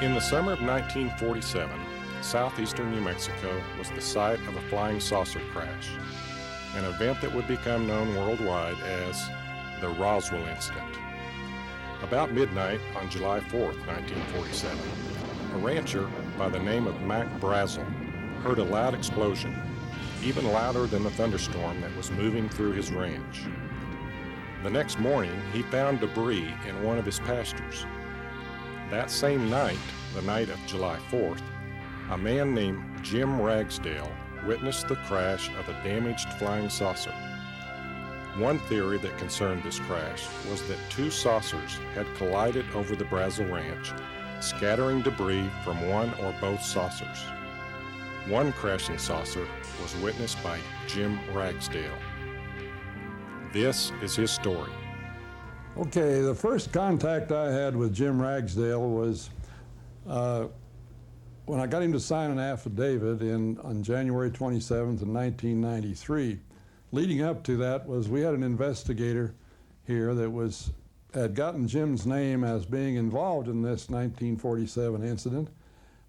In the summer of 1947, southeastern New Mexico was the site of a flying saucer crash, an event that would become known worldwide as the Roswell Incident. About midnight on July 4th, 1947, a rancher by the name of Mac Brazel heard a loud explosion, even louder than the thunderstorm that was moving through his ranch. The next morning, he found debris in one of his pastures. That same night, the night of July 4th, a man named Jim Ragsdale witnessed the crash of a damaged flying saucer. One theory that concerned this crash was that two saucers had collided over the Brazel Ranch, scattering debris from one or both saucers. One crashing saucer was witnessed by Jim Ragsdale. This is his story. Okay, the first contact I had with Jim Ragsdale was when I got him to sign an affidavit on January 27th of 1993. Leading up to that was we had an investigator here that had gotten Jim's name as being involved in this 1947 incident,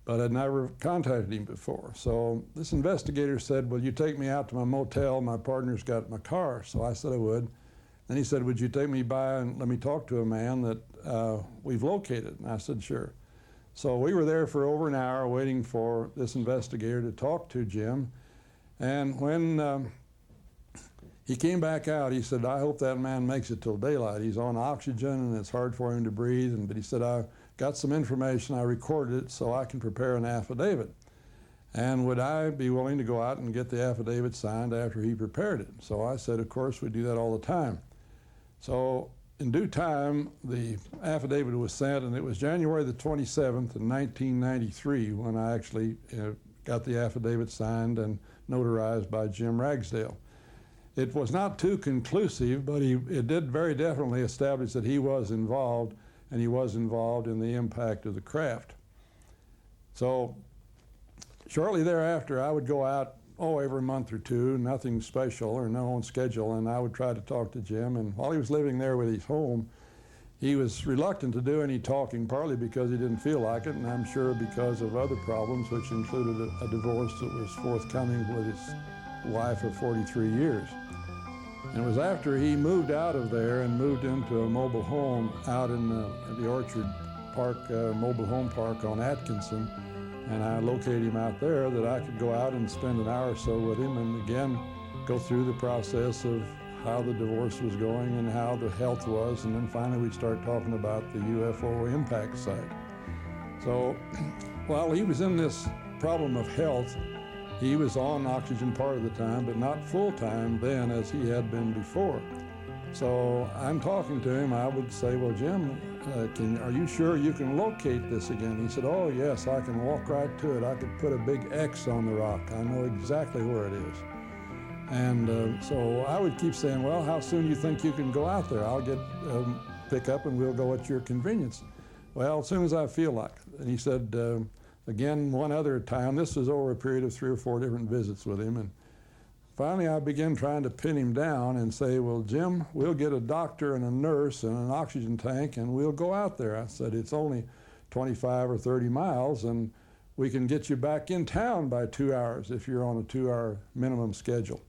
but had never contacted him before. So this investigator said, "Will you take me out to my motel? My partner's got my car." So I said I would. Then he said, "Would you take me by and let me talk to a man that we've located?" And I said, "Sure." So we were there for over an hour waiting for this investigator to talk to Jim. And when he came back out, he said, "I hope that man makes it till daylight. He's on oxygen and it's hard for him to breathe." But he said, "I got some information, I recorded it so I can prepare an affidavit. And would I be willing to go out and get the affidavit signed after he prepared it?" So I said, "Of course, we do that all the time." So in due time, the affidavit was sent, and it was January the 27th of 1993 when I actually got the affidavit signed and notarized by Jim Ragsdale. It was not too conclusive, but it did very definitely establish that he was involved, and he was involved in the impact of the craft. So shortly thereafter, I would go out, every month or two, nothing special or no on schedule, and I would try to talk to Jim. And while he was living there with his home, he was reluctant to do any talking, partly because he didn't feel like it, and I'm sure because of other problems, which included a divorce that was forthcoming with his wife of 43 years. And it was after he moved out of there and moved into a mobile home out in the Orchard Park, mobile home park on Atkinson, and I located him out there, that I could go out and spend an hour or so with him and again go through the process of how the divorce was going and how the health was, and then finally we'd start talking about the UFO impact site. So while he was in this problem of health, he was on oxygen part of the time, but not full time then as he had been before. So I'm talking to him, I would say, "Well, Jim, are you sure you can locate this again?" He said, "Oh yes, I can walk right to it. I could put a big X on the rock. I know exactly where it is." And so I would keep saying, "Well, how soon do you think you can go out there? I'll get pick up and we'll go at your convenience." "Well, as soon as I feel like it." And he said, again, one other time, this was over a period of 3 or 4 different visits with him, and finally I began trying to pin him down and say, "Well, Jim, we'll get a doctor and a nurse and an oxygen tank and we'll go out there." I said, "It's only 25 or 30 miles and we can get you back in town by 2 hours if you're on a 2-hour minimum schedule."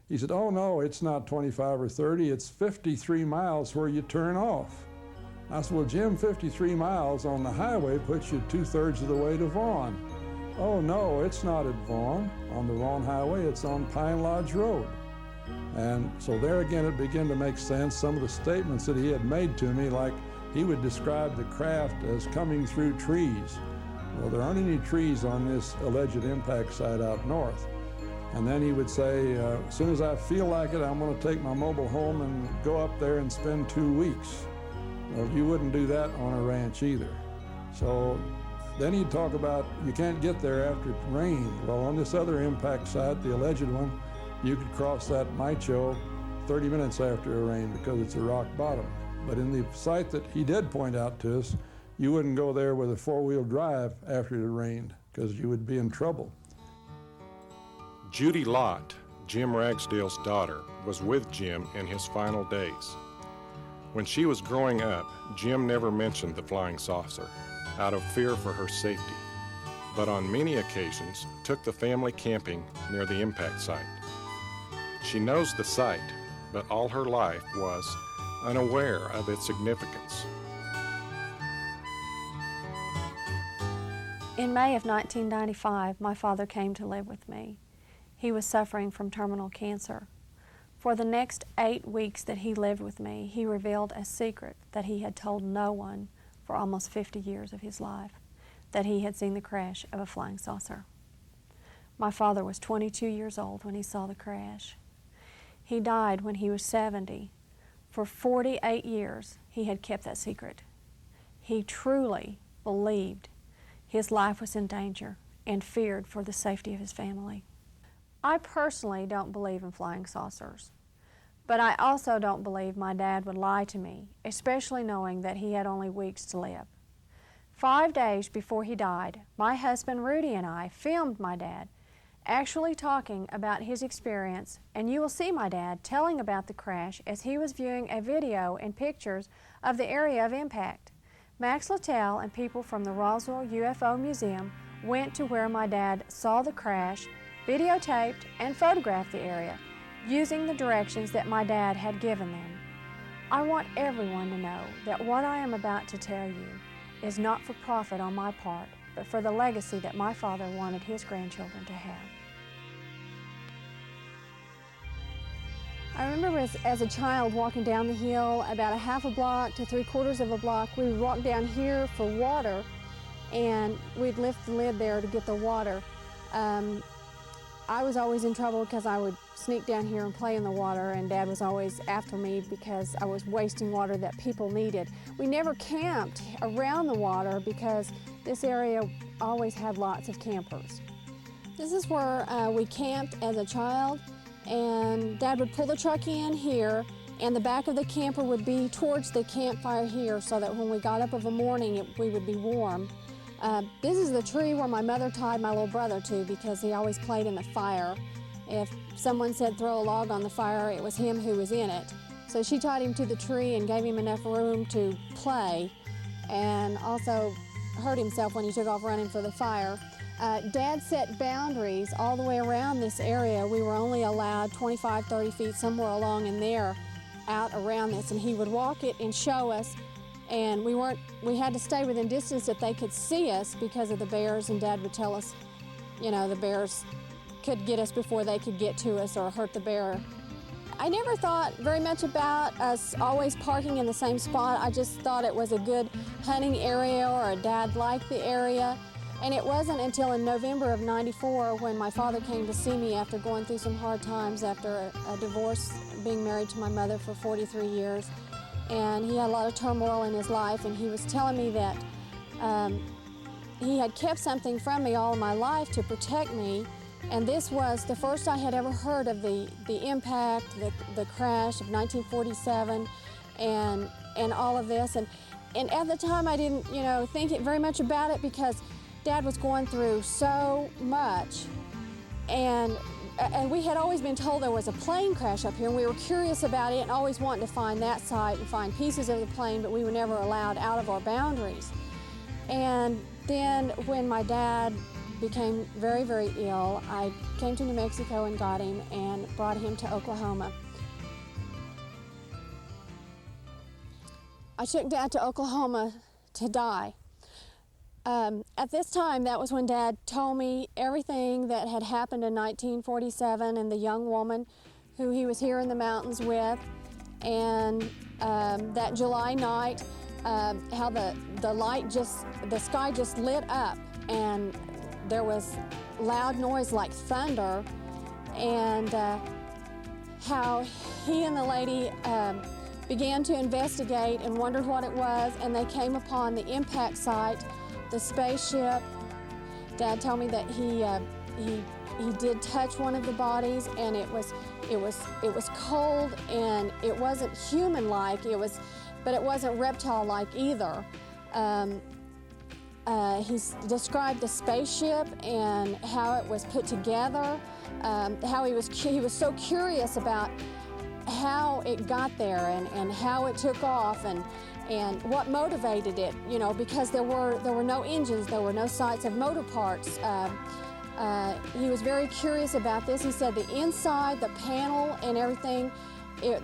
He said, "Oh no, it's not 25 or 30, it's 53 miles where you turn off." I said, "Well, Jim, 53 miles on the highway puts you 2/3 of the way to Vaughn." "Oh no, it's not at Vaughn, on the Vaughn Highway, it's on Pine Lodge Road." And so there again it began to make sense, some of the statements that he had made to me, like he would describe the craft as coming through trees. Well, there aren't any trees on this alleged impact site out north. And then he would say, "As soon as I feel like it, I'm going to take my mobile home and go up there and spend 2 weeks. Well, you wouldn't do that on a ranch either. So then he'd talk about you can't get there after it rained. Well, on this other impact site, the alleged one, you could cross that Micho 30 minutes after a rain because it's a rock bottom. But in the site that he did point out to us, you wouldn't go there with a 4-wheel drive after it rained because you would be in trouble." Judy Lott, Jim Ragsdale's daughter, was with Jim in his final days. When she was growing up, Jim never mentioned the flying saucer. out of fear for her safety, but on many occasions took the family camping near the impact site. She knows the site, but all her life was unaware of its significance. In May of 1995, my father came to live with me. He was suffering from terminal cancer. For the next 8 weeks that he lived with me, he revealed a secret that he had told no one for almost 50 years of his life, that he had seen the crash of a flying saucer. My father was 22 years old when he saw the crash. He died when he was 70. For 48 years, he had kept that secret. He truly believed his life was in danger and feared for the safety of his family. I personally don't believe in flying saucers, but I also don't believe my dad would lie to me, especially knowing that he had only weeks to live. 5 days before he died, my husband Rudy and I filmed my dad actually talking about his experience, and you will see my dad telling about the crash as he was viewing a video and pictures of the area of impact. Max Littell and people from the Roswell UFO Museum went to where my dad saw the crash, videotaped and photographed the area using the directions that my dad had given them. I want everyone to know that what I am about to tell you is not for profit on my part, but for the legacy that my father wanted his grandchildren to have. I remember as a child walking down the hill about a half a block to 3/4 of a block. We would walk down here for water, and we'd lift the lid there to get the water. I was always in trouble because I would sneak down here and play in the water, and Dad was always after me because I was wasting water that people needed. We never camped around the water because this area always had lots of campers. This is where we camped as a child, and Dad would pull the truck in here, and the back of the camper would be towards the campfire here so that when we got up of a morning, we would be warm. This is the tree where my mother tied my little brother to because he always played in the fire. If someone said throw a log on the fire, it was him who was in it. So she tied him to the tree and gave him enough room to play, and also hurt himself when he took off running for the fire. Dad set boundaries all the way around this area. We were only allowed 25, 30 feet somewhere along in there out around this, and he would walk it and show us, and we had to stay within distance that they could see us because of the bears, and Dad would tell us, you know, the bears could get us before they could get to us or hurt the bear. I never thought very much about us always parking in the same spot. I just thought it was a good hunting area, or Dad liked the area. And it wasn't until in November of '94 when my father came to see me after going through some hard times after a divorce, being married to my mother for 43 years. And he had a lot of turmoil in his life, and he was telling me that he had kept something from me all of my life to protect me. And this was the first I had ever heard of the impact, the crash of 1947, and all of this. And at the time I didn't, think very much about it because Dad was going through so much, and we had always been told there was a plane crash up here, and we were curious about it and always wanting to find that site and find pieces of the plane, but we were never allowed out of our boundaries. And then when my dad became very, very ill, I came to New Mexico and got him and brought him to Oklahoma. I took Dad to Oklahoma to die. At this time, that was when Dad told me everything that had happened in 1947 and the young woman who he was here in the mountains with, and that July night, how the sky just lit up, and there was loud noise like thunder, and how he and the lady began to investigate and wondered what it was, and they came upon the impact site, the spaceship. Dad told me that he did touch one of the bodies, and it was cold, and it wasn't human-like. But it wasn't reptile-like either. He described the spaceship and how it was put together. How he was so curious about how it got there and how it took off and what motivated it, you know, because there were no engines, there were no sights of motor parts. He was very curious about this. He said the inside, the panel and everything,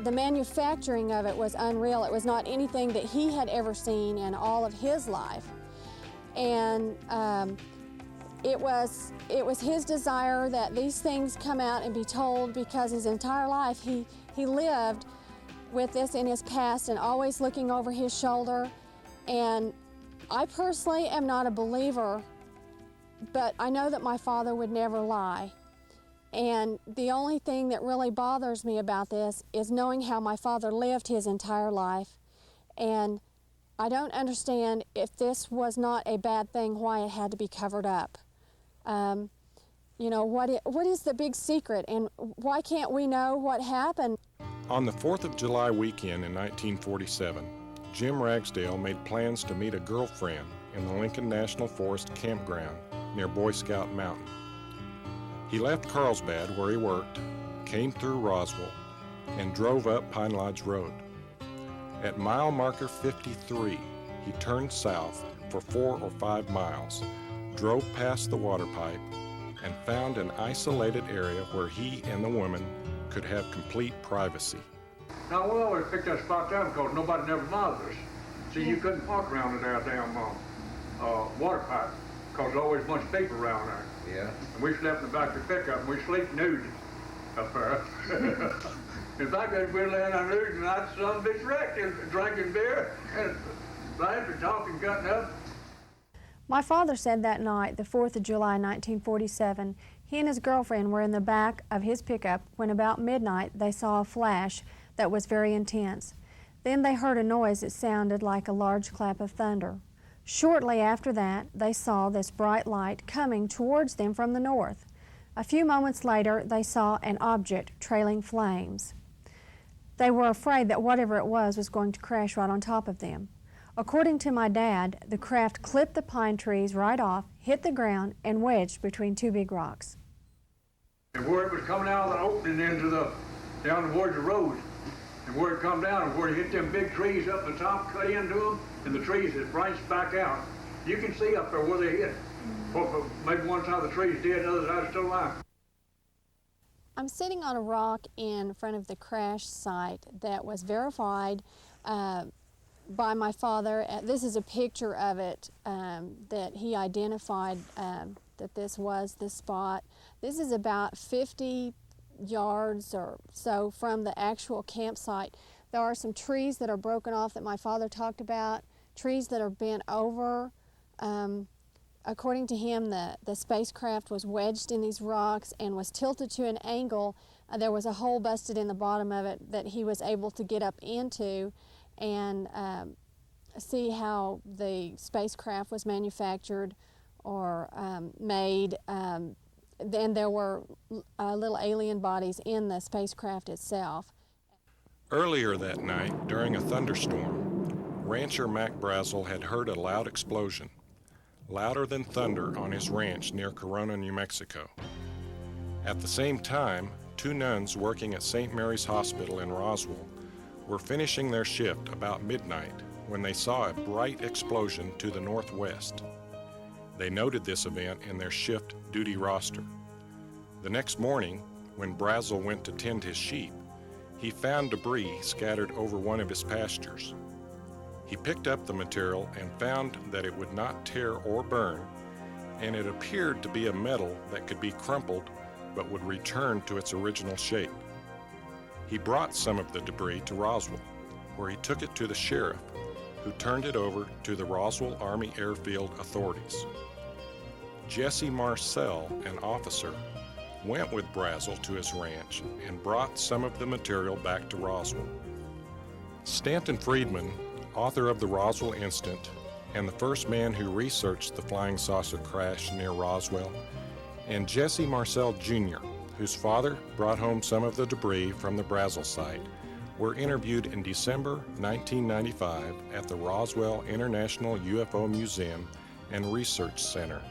the manufacturing of it was unreal. It was not anything that he had ever seen in all of his life. And it was his desire that these things come out and be told, because his entire life he lived with this in his past and always looking over his shoulder. And I personally am not a believer, but I know that my father would never lie. And the only thing that really bothers me about this is knowing how my father lived his entire life. And I don't understand, if this was not a bad thing, why it had to be covered up. You know, what is the big secret, and why can't we know what happened? On the 4th of July weekend in 1947, Jim Ragsdale made plans to meet a girlfriend in the Lincoln National Forest campground near Boy Scout Mountain. He left Carlsbad, where he worked, came through Roswell, and drove up Pine Lodge Road. At mile marker 53, he turned south for 4 or 5 miles, drove past the water pipe, and found an isolated area where he and the woman could have complete privacy. Now, we always picked that spot down because nobody never bothered us. See, you couldn't park around there damn water pipe because there's always a bunch of people around there. Yeah. And we slept in the back of the pickup, and we sleep nude up there. In fact, we're laying on nude, and I some bitch wrecked and drinking beer and laughing, talking, cutting up. My father said that night, the 4th of July, 1947, he and his girlfriend were in the back of his pickup when about midnight they saw a flash that was very intense. Then they heard a noise that sounded like a large clap of thunder. Shortly after that, they saw this bright light coming towards them from the north. A few moments later, they saw an object trailing flames. They were afraid that whatever it was going to crash right on top of them. According to my dad, the craft clipped the pine trees right off, hit the ground, and wedged between 2 big rocks. And where it was coming out of the opening down towards the road, and where it come down and where it hit them big trees up the top, cut into them, and the trees had branched back out. You can see up there where they hit. Maybe one side of the tree's dead, the other side is still alive. I'm sitting on a rock in front of the crash site that was verified by my father. This is a picture of it that he identified that this was the spot. This is about 50 yards or so from the actual campsite. There are some trees that are broken off that my father talked about, trees that are bent over. According to him, the spacecraft was wedged in these rocks and was tilted to an angle. There was a hole busted in the bottom of it that he was able to get up into and see how the spacecraft was manufactured or made. Then there were little alien bodies in the spacecraft itself. Earlier that night, during a thunderstorm, rancher Mac Brazel had heard a loud explosion, louder than thunder, on his ranch near Corona, New Mexico. At the same time, 2 nuns working at St. Mary's Hospital in Roswell were finishing their shift about midnight when they saw a bright explosion to the northwest. They noted this event in their shift duty roster. The next morning, when Brazel went to tend his sheep, he found debris scattered over one of his pastures. He picked up the material and found that it would not tear or burn, and it appeared to be a metal that could be crumpled but would return to its original shape. He brought some of the debris to Roswell, where he took it to the sheriff, who turned it over to the Roswell Army Air Field authorities. Jesse Marcel, an officer, went with Brazel to his ranch and brought some of the material back to Roswell. Stanton Friedman, author of the Roswell Incident and the first man who researched the flying saucer crash near Roswell, and Jesse Marcel Jr., whose father brought home some of the debris from the Brazel site, were interviewed in December 1995 at the Roswell International UFO Museum and Research Center.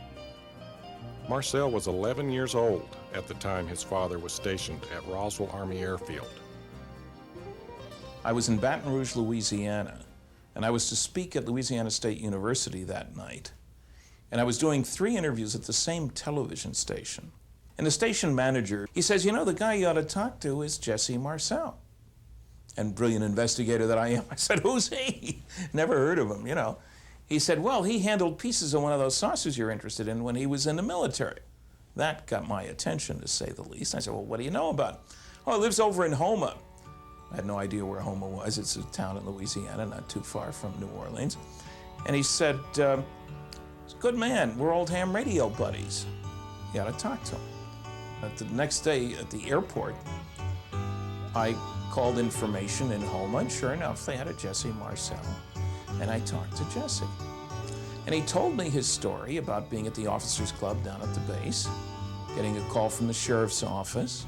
Marcel was 11 years old at the time his father was stationed at Roswell Army Air Field. I was in Baton Rouge, Louisiana, and I was to speak at Louisiana State University that night. And I was doing 3 interviews at the same television station. And the station manager, he says, you know, the guy you ought to talk to is Jesse Marcel. And brilliant investigator that I am, I said, who's he? Never heard of him, you know. He said, well, he handled pieces of one of those saucers you're interested in when he was in the military. That got my attention, to say the least. I said, well, what do you know about him? Oh, he lives over in Houma. I had no idea where Houma was. It's a town in Louisiana, not too far from New Orleans. And he said, he's a good man. We're old ham radio buddies. You ought to talk to him. But the next day at the airport, I called information in Houma, and sure enough, they had a Jesse Marcel. And I talked to Jesse. And he told me his story about being at the officers' club down at the base, getting a call from the sheriff's office,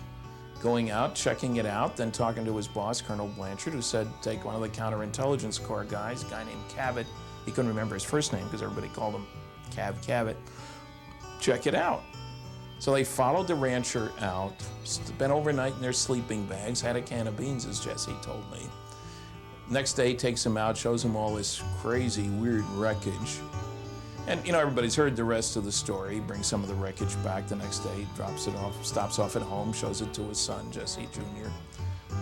going out, checking it out, then talking to his boss, Colonel Blanchard, who said, take one of the counterintelligence corps guys, a guy named Cabot. He couldn't remember his first name because everybody called him Cabot. Check it out. So they followed the rancher out, spent overnight in their sleeping bags, had a can of beans, as Jesse told me. Next day, takes him out, shows him all this crazy, weird wreckage. And, you know, everybody's heard the rest of the story. He brings some of the wreckage back the next day, drops it off, stops off at home, shows it to his son, Jesse Jr.,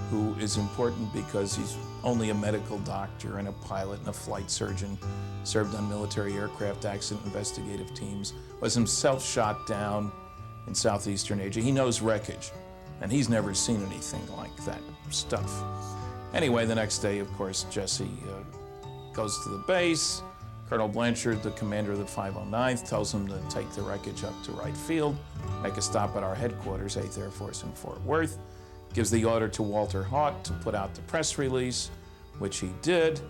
who is important because he's only a medical doctor and a pilot and a flight surgeon, served on military aircraft accident investigative teams, was himself shot down in southeastern Asia. He knows wreckage, and he's never seen anything like that stuff. Anyway, the next day, of course, Jesse goes to the base. Colonel Blanchard, the commander of the 509th, tells him to take the wreckage up to Wright Field, make a stop at our headquarters, 8th Air Force in Fort Worth, gives the order to Walter Haut to put out the press release, which he did,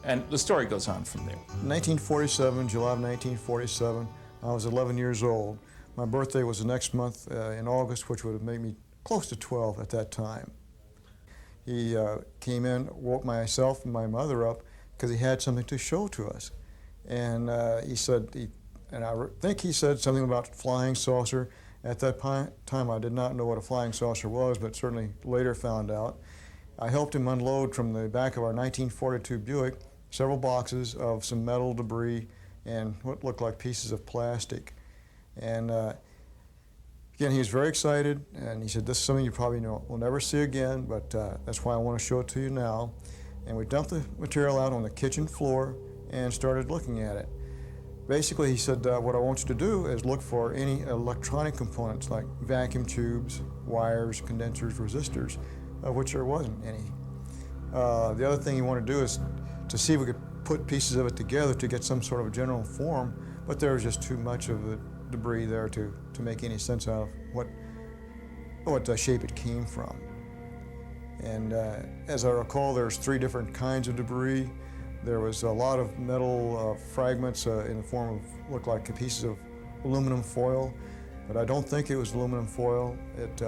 and the story goes on from there. 1947, July of 1947, I was 11 years old. My birthday was the next month in August, which would have made me close to 12 at that time. He came in, woke myself and my mother up because he had something to show to us. And he said, and I think he said something about flying saucer. At that time, I did not know what a flying saucer was, but certainly later found out. I helped him unload from the back of our 1942 Buick several boxes of some metal debris and what looked like pieces of plastic. And again, he was very excited, and he said, this is something you probably will never see again, but that's why I want to show it to you now. And we dumped the material out on the kitchen floor and started looking at it. Basically, he said, what I want you to do is look for any electronic components like vacuum tubes, wires, condensers, resistors, of which there wasn't any. The other thing he wanted to do is to see if we could put pieces of it together to get some sort of a general form, but there was just too much of the debris there to make any sense out of what shape it came from. And as I recall, there's 3 different kinds of debris. There was a lot of metal fragments in the form of, looked like pieces of aluminum foil, but I don't think it was aluminum foil. It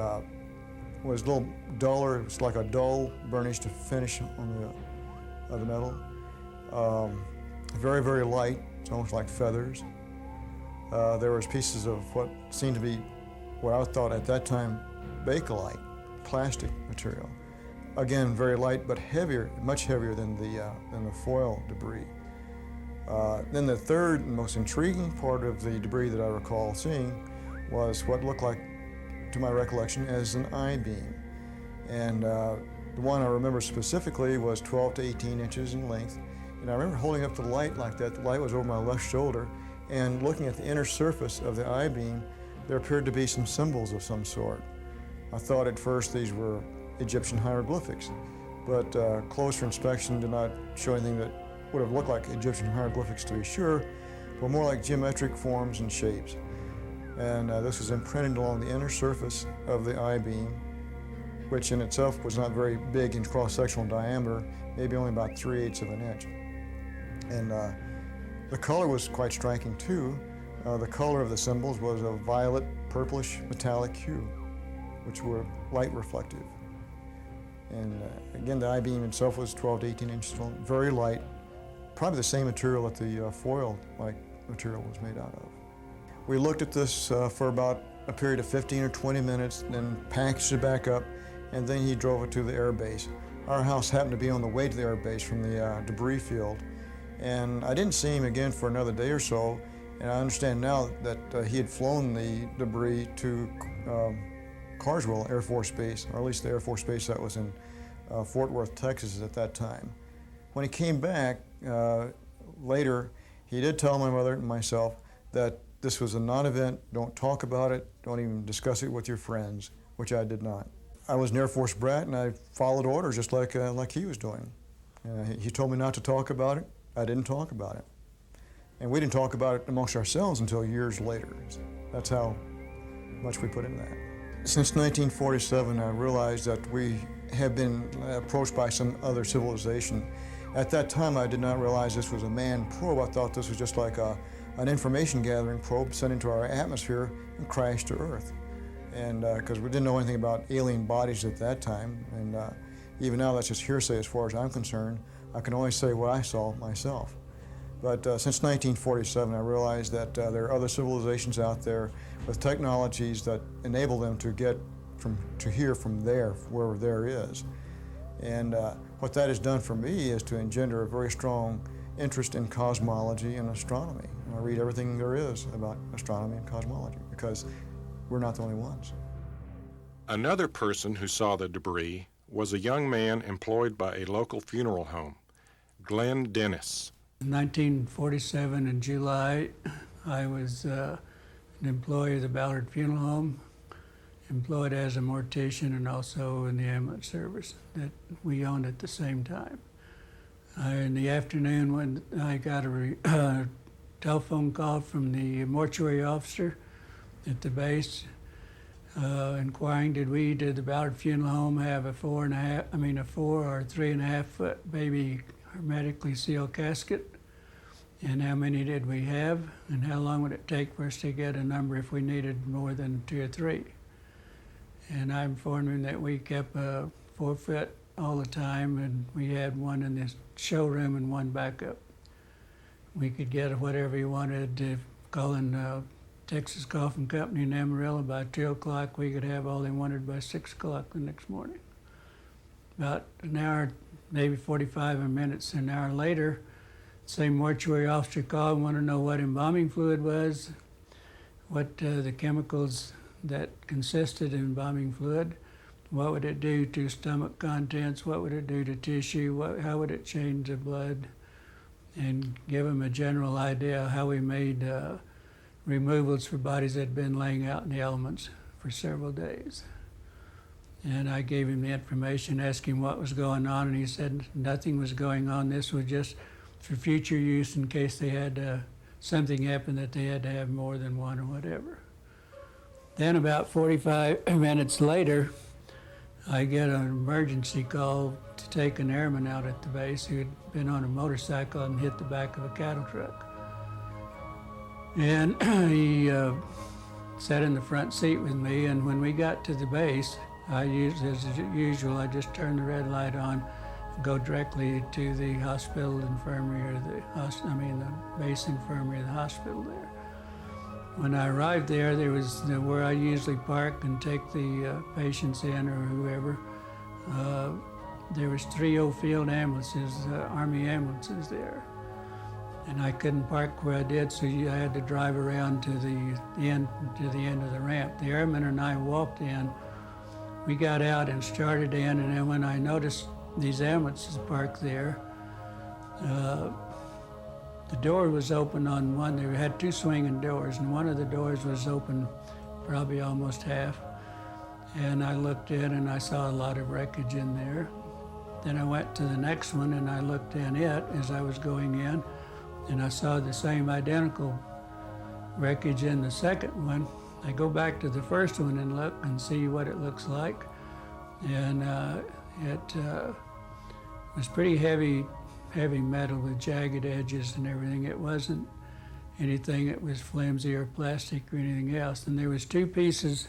was a little duller. It was like a dull burnished finish on the metal. Very, very light. It's almost like feathers. There was pieces of what seemed to be what I thought at that time Bakelite, plastic material. Again, very light, but heavier, much heavier than the foil debris. Then the third and most intriguing part of the debris that I recall seeing was what looked like, to my recollection, as an I-beam. And the one I remember specifically was 12 to 18 inches in length. And I remember holding up the light like that. The light was over my left shoulder, and looking at the inner surface of the I-beam, there appeared to be some symbols of some sort. I thought at first these were Egyptian hieroglyphics, but closer inspection did not show anything that would have looked like Egyptian hieroglyphics to be sure, but more like geometric forms and shapes. And this was imprinted along the inner surface of the I-beam, which in itself was not very big in cross-sectional diameter, maybe only about 3/8 of an inch. And the color was quite striking too. The color of the symbols was a violet, purplish, metallic hue, which were light reflective. And again, the I-beam itself was 12 to 18 inches long, very light, probably the same material that the foil-like material was made out of. We looked at this for about a period of 15 or 20 minutes, then packaged it back up, and then he drove it to the air base. Our house happened to be on the way to the air base from the debris field, and I didn't see him again for another day or so, and I understand now that he had flown the debris to Carswell Air Force Base, or at least the Air Force Base that was in Fort Worth, Texas at that time. When he came back later, he did tell my mother and myself that this was a non-event, don't talk about it, don't even discuss it with your friends, which I did not. I was an Air Force brat and I followed orders just like he was doing. He told me not to talk about it, I didn't talk about it. And we didn't talk about it amongst ourselves until years later. That's how much we put into that. Since 1947, I realized that we have been approached by some other civilization. At that time, I did not realize this was a manned probe. I thought this was just like an information gathering probe sent into our atmosphere and crashed to Earth. And because we didn't know anything about alien bodies at that time, and even now that's just hearsay as far as I'm concerned. I can only say what I saw myself. But since 1947, I realized that there are other civilizations out there with technologies that enable them to get to here from there, wherever there is. And what that has done for me is to engender a very strong interest in cosmology and astronomy. I read everything there is about astronomy and cosmology because we're not the only ones. Another person who saw the debris was a young man employed by a local funeral home, Glenn Dennis. In 1947 in July, I was an employee of the Ballard Funeral Home, employed as a mortician and also in the ambulance service that we owned at the same time. In the afternoon, when I got a telephone call from the mortuary officer at the base, inquiring did the Ballard Funeral Home have a 4 or 3.5 foot baby hermetically sealed casket, and how many did we have, and how long would it take for us to get a number if we needed more than 2 or 3. And I informed him that we kept a 4 foot all the time, and we had one in the showroom and one backup. We could get whatever you wanted. Calling Texas Coffin Company in Amarillo by 2 o'clock, we could have all they wanted by 6 o'clock the next morning. About an hour, maybe 45 minutes, an hour later, same mortuary officer called and wanted to know what embalming fluid was, what the chemicals that consisted in embalming fluid, what would it do to stomach contents, what would it do to tissue, how would it change the blood, and give them a general idea how we made removals for bodies that had been laying out in the elements for several days. And I gave him the information, asked him what was going on, and he said nothing was going on. This was just for future use in case they had something happen that they had to have more than one or whatever. Then about 45 minutes later, I get an emergency call to take an airman out at the base who had been on a motorcycle and hit the back of a cattle truck. And he sat in the front seat with me, and when we got to the base, as usual, I just turned the red light on, go directly to the hospital infirmary, or the base infirmary of the hospital there. When I arrived there, there was where I usually park and take the patients in or whoever. There was 3 old field ambulances, Army ambulances there. And I couldn't park where I did, so I had to drive around to the end of the ramp. The airman and I walked in. We got out and started in, and then when I noticed these ambulances parked there, the door was open on one. They had 2 swinging doors, and one of the doors was open probably almost half. And I looked in and I saw a lot of wreckage in there. Then I went to the next one and I looked in it as I was going in, and I saw the same identical wreckage in the second one. I go back to the first one and look and see what it looks like. And it was pretty heavy metal with jagged edges and everything. It wasn't anything that was flimsy or plastic or anything else. And there was 2 pieces,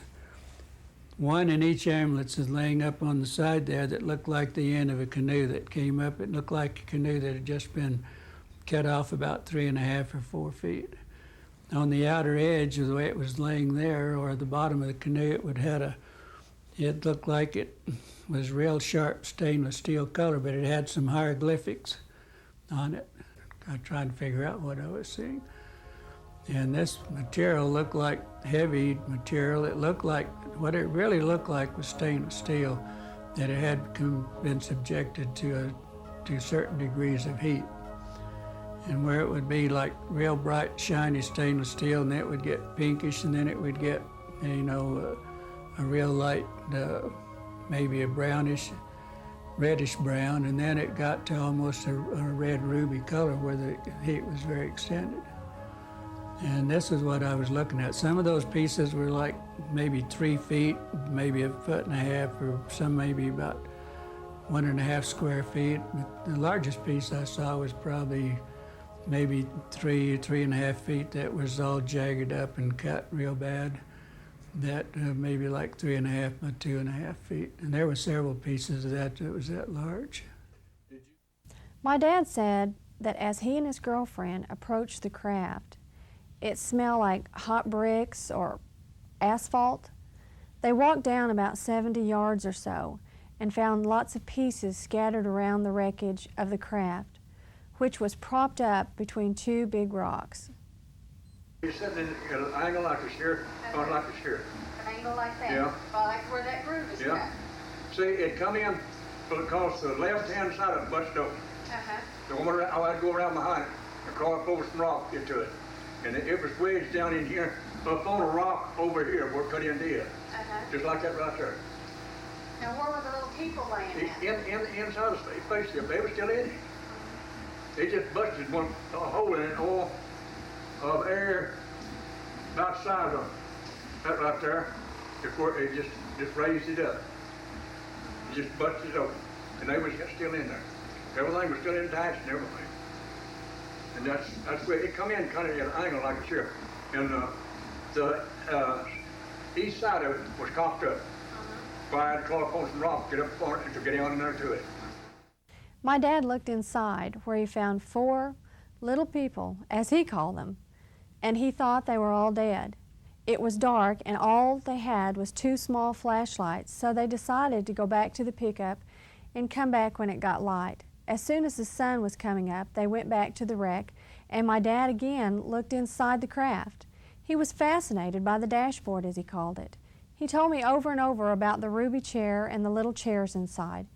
one in each ambulance, is laying up on the side there that looked like the end of a canoe that came up. It looked like a canoe that had just been cut off about 3.5 or 4 feet. On the outer edge, of the way it was laying there, or the bottom of the canoe, it would had It looked like it was real sharp stainless steel color, but it had some hieroglyphics on it. I tried to figure out what I was seeing. And this material looked like heavy material. It looked like, what it really looked like was stainless steel, that it had been subjected to certain degrees of heat. And where it would be like real bright, shiny stainless steel, and it would get pinkish, and then it would get, a real light, maybe a brownish, reddish brown, and then it got to almost a red ruby color where the heat was very extended. And this is what I was looking at. Some of those pieces were like maybe 3 feet, maybe 1.5 feet, or some maybe about 1.5 square feet. But the largest piece I saw was probably maybe 3.5 feet that was all jagged up and cut real bad. That maybe like 3.5 by 2.5 feet. And there were several pieces of that was that large. My dad said that as he and his girlfriend approached the craft, it smelled like hot bricks or asphalt. They walked down about 70 yards or so and found lots of pieces scattered around the wreckage of the craft, which was propped up between 2 big rocks. He's sitting in an angle like this here, or like this here. An angle like that? Yeah. Well, like where that groove is Yeah. See, it come in because the left-hand side of it busted open. Uh-huh. The one I had to go around behind it and crawl up over some rock to get to it. And it was wedged down in here, up on a rock over here where it cut into it. Uh-huh. Just like that right there. Now where were the little people laying at? Inside the spaceship, they were still in it. They just busted a hole in it, all of air about the size of that right there. Before it just raised it up. It just busted it open. And they was still in there. Everything was still intact and everything. And that's where it come in kind of at an angle like this here. And the east side of it was cocked up. So I had to crawl up on some rock, get up on it, to get on in there to it. My dad looked inside where he found 4 little people, as he called them, and he thought they were all dead. It was dark and all they had was 2 small flashlights, so they decided to go back to the pickup and come back when it got light. As soon as the sun was coming up, they went back to the wreck, and my dad again looked inside the craft. He was fascinated by the dashboard, as he called it. He told me over and over about the ruby chair and the little chairs inside.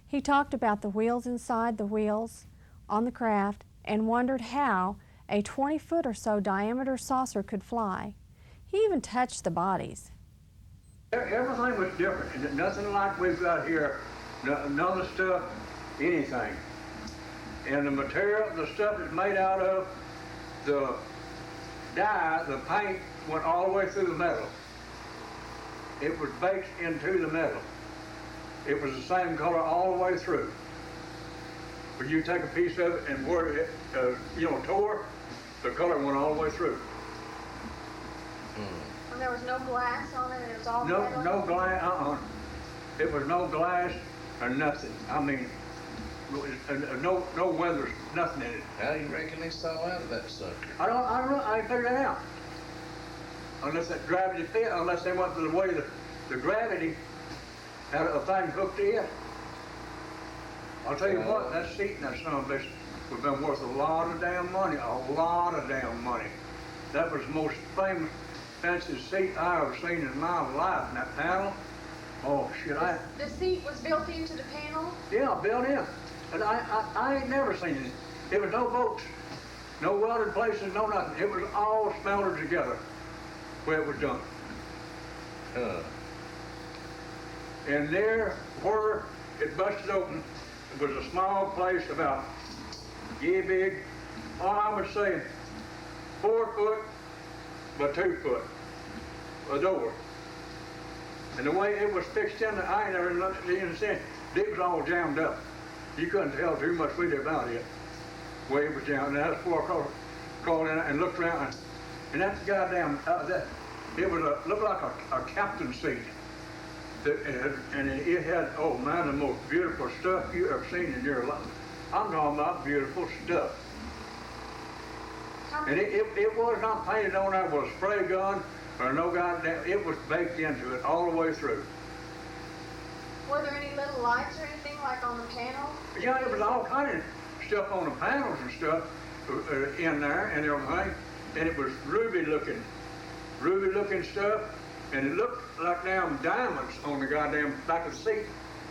He talked about the wheels inside the wheels on the craft and wondered how a 20-foot or so diameter saucer could fly. He even touched the bodies. Everything was different, and nothing like we've got here. None of the stuff, anything. And the material, the stuff is made out of, the dye, the paint went all the way through the metal. It was baked into the metal. It was the same color all the way through. But you take a piece of it and where it, tore, the color went all the way through. And there was no glass on it, it was all metal? No glass, It was no glass or nothing. I mean, no weathers, nothing in it. How do you reckon they saw out of that sucker? I figured it out. Unless that gravity fit, unless they went to the way the gravity had a thing hooked to it. I'll tell you what, that seat in that son of a bitch would have been worth a lot of damn money, That was the most famous, fanciest seat I ever seen in my life. And that panel, oh shit, The seat was built into the panel? Yeah, built in. And I ain't never seen it. There was no bolts, no welded places, no nothing. It was all smelted together where it was done. And there, where it busted open, it was a small place about yay big. I would say 4 foot by 2 foot, a door. And the way it was fixed in, I ain't never seen it was all jammed up. You couldn't tell too much with it about it. The way it was jammed. And that's before I crawled in and looked around. And that's goddamn, it was looked like a captain's seat. And it had, oh man, the most beautiful stuff you ever seen in your life. I'm talking about beautiful stuff. And it was not painted on there with a spray gun or no goddamn, it was baked into it all the way through. Were there any little lights or anything like on the panel? Yeah, there was all kind of stuff on the panels and stuff in there and everything, and it was ruby looking stuff, and it looked like damn diamonds on the goddamn back of the seat.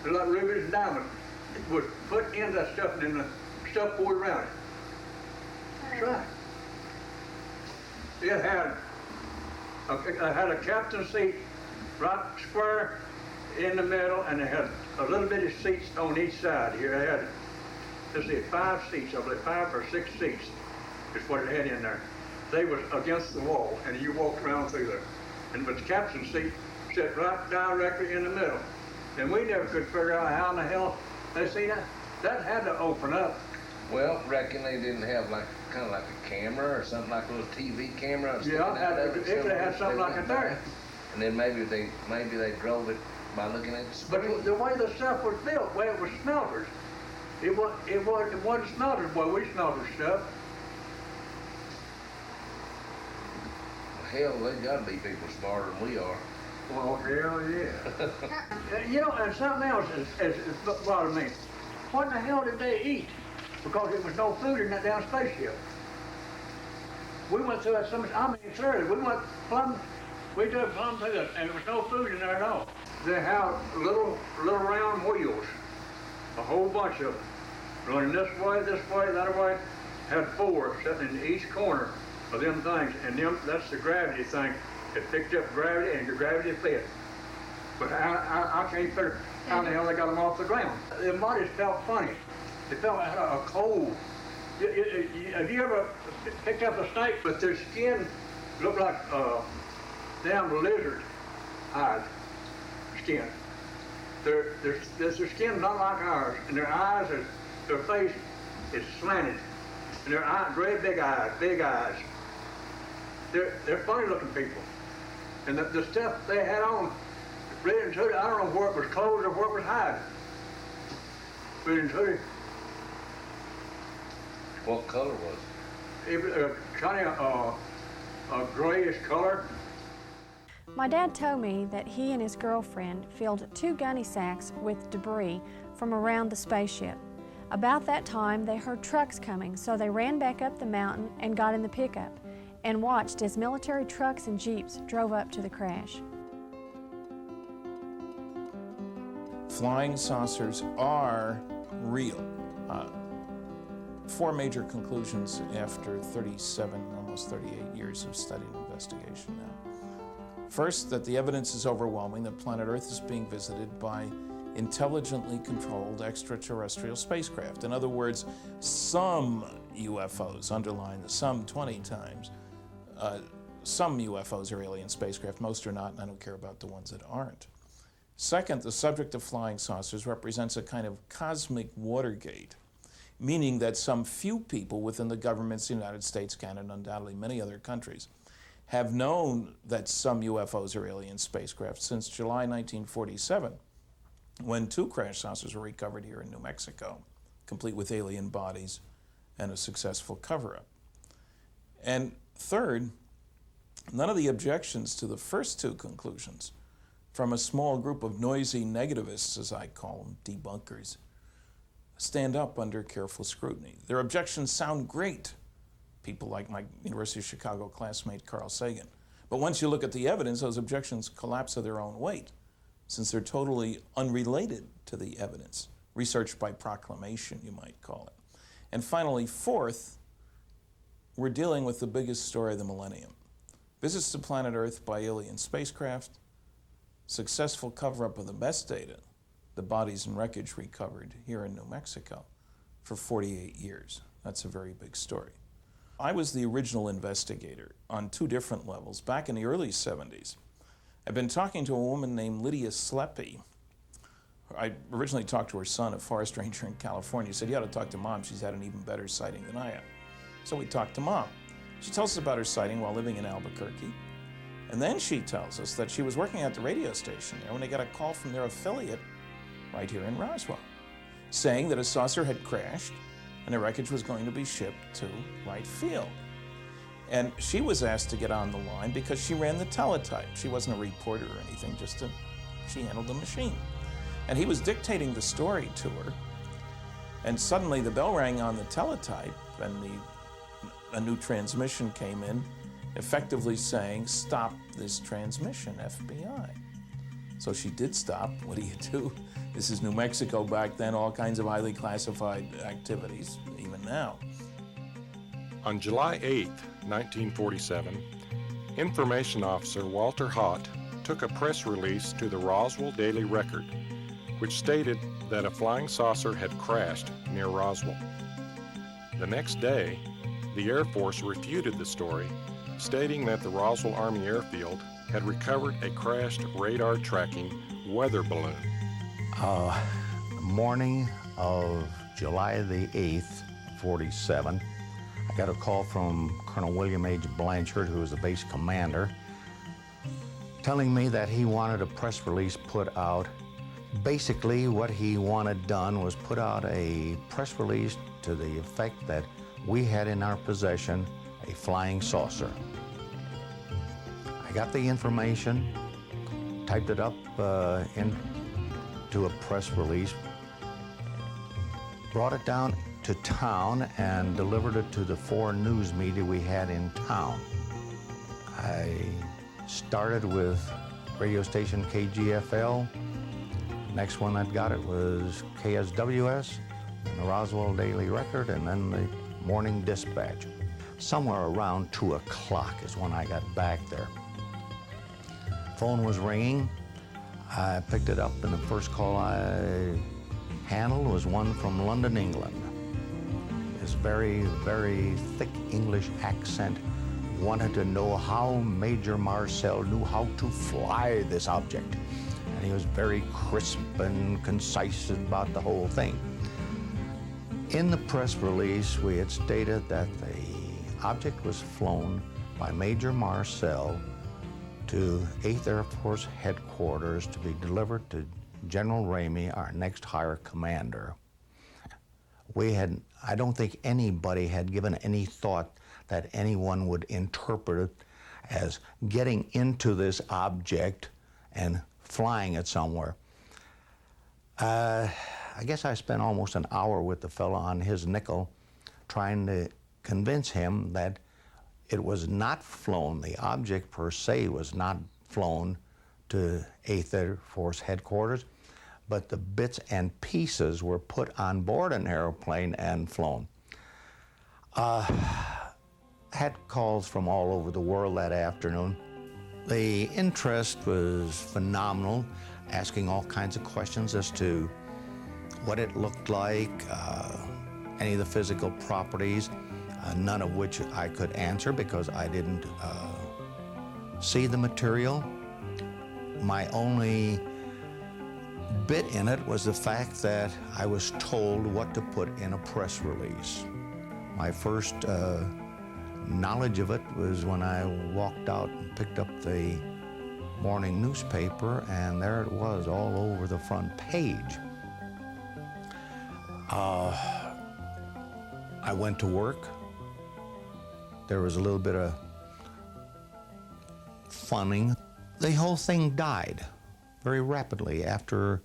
It looked like rubies and diamonds. It was put in that stuff and then the stuff poured around it. That's right. It had a captain's seat right square in the middle, and it had a little bit of seats on each side here. It had, let's see, 5 seats, I believe, 5 or 6 seats is what it had in there. They was against the wall, and you walked around through there. But the captain's seat sat right directly in the middle. And we never could figure out how in the hell they seen that. That had to open up. Well, reckon they didn't have like kind of like a camera or something like a little TV camera. Yeah, it could have had something like it there. And then maybe they drove it by looking at the screen. But the way the stuff was built, the way it was smelters, it wasn't smelters. Boy, we smeltered stuff. Hell, they gotta be people smarter than we are. Well, hell yeah. You know, and something else is bothered me. What in the hell did they eat? Because there was no food in that damn spaceship. We went through that seriously, we dug plumb through that, and there was no food in there at all. They had little round wheels, a whole bunch of them, running this way, that way. Had 4 sitting in each corner of them things, and that's the gravity thing. It picked up gravity, and the gravity fit. But I can't figure how the hell they got them off the ground. Their bodies felt funny. They felt like a cold. Have you ever picked up a snake, but their skin looked like damn lizard hide skin? Their skin's not like ours, and their eyes, their face is slanted, and their eyes, great big eyes. They're funny looking people. And the stuff they had on, read into it, I don't know where it was clothes or where it was hide. Read into it. What color was it? It was kind of a grayish color. My dad told me that he and his girlfriend filled 2 gunny sacks with debris from around the spaceship. About that time, they heard trucks coming, so they ran back up the mountain and got in the pickup and watched as military trucks and jeeps drove up to the crash. Flying saucers are real. 4 major conclusions after 37, almost 38 years of study and investigation now. First, that the evidence is overwhelming that planet Earth is being visited by intelligently controlled extraterrestrial spacecraft. In other words, some UFOs, underline the some 20 times, some UFOs are alien spacecraft, most are not, and I don't care about the ones that aren't. Second, the subject of flying saucers represents a kind of cosmic Watergate, meaning that some few people within the governments of the United States, Canada, and undoubtedly many other countries have known that some UFOs are alien spacecraft since July 1947, when 2 crash saucers were recovered here in New Mexico, complete with alien bodies and a successful cover-up. And third, none of the objections to the first 2 conclusions from a small group of noisy negativists, as I call them, debunkers, stand up under careful scrutiny. Their objections sound great. People like my University of Chicago classmate Carl Sagan. But once you look at the evidence, those objections collapse of their own weight, since they're totally unrelated to the evidence. Research by proclamation, you might call it. And finally, fourth, we're dealing with the biggest story of the millennium. Visits to planet Earth by alien spacecraft, successful cover-up of the best data, the bodies and wreckage recovered here in New Mexico for 48 years. That's a very big story. I was the original investigator on 2 different levels back in the early 70s. I've been talking to a woman named Lydia Sleppy. I originally talked to her son, a forest ranger in California. He said, you ought to talk to Mom. She's had an even better sighting than I have. So we talked to Mom. She tells us about her sighting while living in Albuquerque. And then she tells us that she was working at the radio station there when they got a call from their affiliate right here in Roswell, saying that a saucer had crashed and the wreckage was going to be shipped to Wright Field. And she was asked to get on the line because she ran the teletype. She wasn't a reporter or anything, she handled the machine. And he was dictating the story to her, and suddenly the bell rang on the teletype, and a new transmission came in, effectively saying, "Stop this transmission, FBI." So she did stop. What do you do? This is New Mexico back then, all kinds of highly classified activities, even now. On July 8, 1947, Information Officer Walter Haut took a press release to the Roswell Daily Record, which stated that a flying saucer had crashed near Roswell. The next day, the Air Force refuted the story, stating that the Roswell Army Air Field had recovered a crashed radar tracking weather balloon. Morning of July the 8th, 47, I got a call from Colonel William H. Blanchard, who was the base commander, telling me that he wanted a press release put out. Basically, what he wanted done was put out a press release to the effect that we had in our possession a flying saucer. I got the information, typed it up into a press release, brought it down to town and delivered it to the 4 news media we had in town. I started with radio station KGFL. Next one that got it was KSWS, and the Roswell Daily Record, and then the Morning Dispatch. Somewhere around 2 o'clock is when I got back there. Phone was ringing. I picked it up, and the first call I handled was one from London, England. His very, very thick English accent wanted to know how Major Marcel knew how to fly this object. And he was very crisp and concise about the whole thing. In the press release, we had stated that the object was flown by Major Marcel to 8th Air Force Headquarters to be delivered to General Ramey, our next higher commander. I don't think anybody had given any thought that anyone would interpret it as getting into this object and flying it somewhere. I guess I spent almost an hour with the fellow on his nickel trying to convince him that it was not flown. The object per se was not flown to 8th Air Force Headquarters, but the bits and pieces were put on board an airplane and flown. Had calls from all over the world that afternoon. The interest was phenomenal, asking all kinds of questions as to what it looked like, any of the physical properties, none of which I could answer because I didn't see the material. My only bit in it was the fact that I was told what to put in a press release. My first knowledge of it was when I walked out and picked up the morning newspaper, and there it was all over the front page. I went to work. There was a little bit of funning. The whole thing died very rapidly after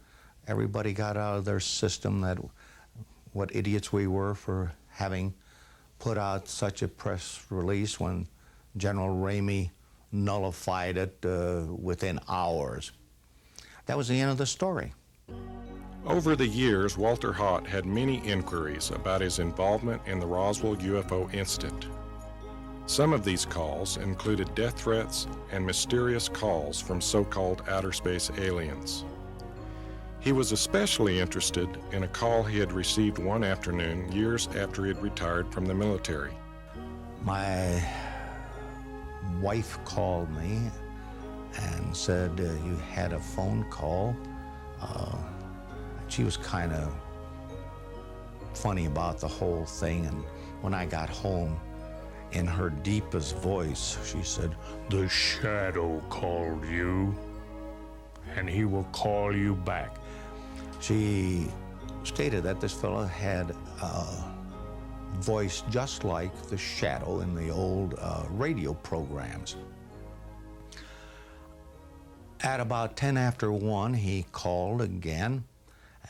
everybody got out of their system that what idiots we were for having put out such a press release when General Ramey nullified it within hours. That was the end of the story. Over the years, Walter Haut had many inquiries about his involvement in the Roswell UFO incident. Some of these calls included death threats and mysterious calls from so-called outer space aliens. He was especially interested in a call he had received one afternoon years after he had retired from the military. My wife called me and said, you had a phone call. She was kind of funny about the whole thing, and when I got home, in her deepest voice, she said, "The shadow called you, and he will call you back." She stated that this fellow had a voice just like the shadow in the old radio programs. At about 10 after 1, he called again,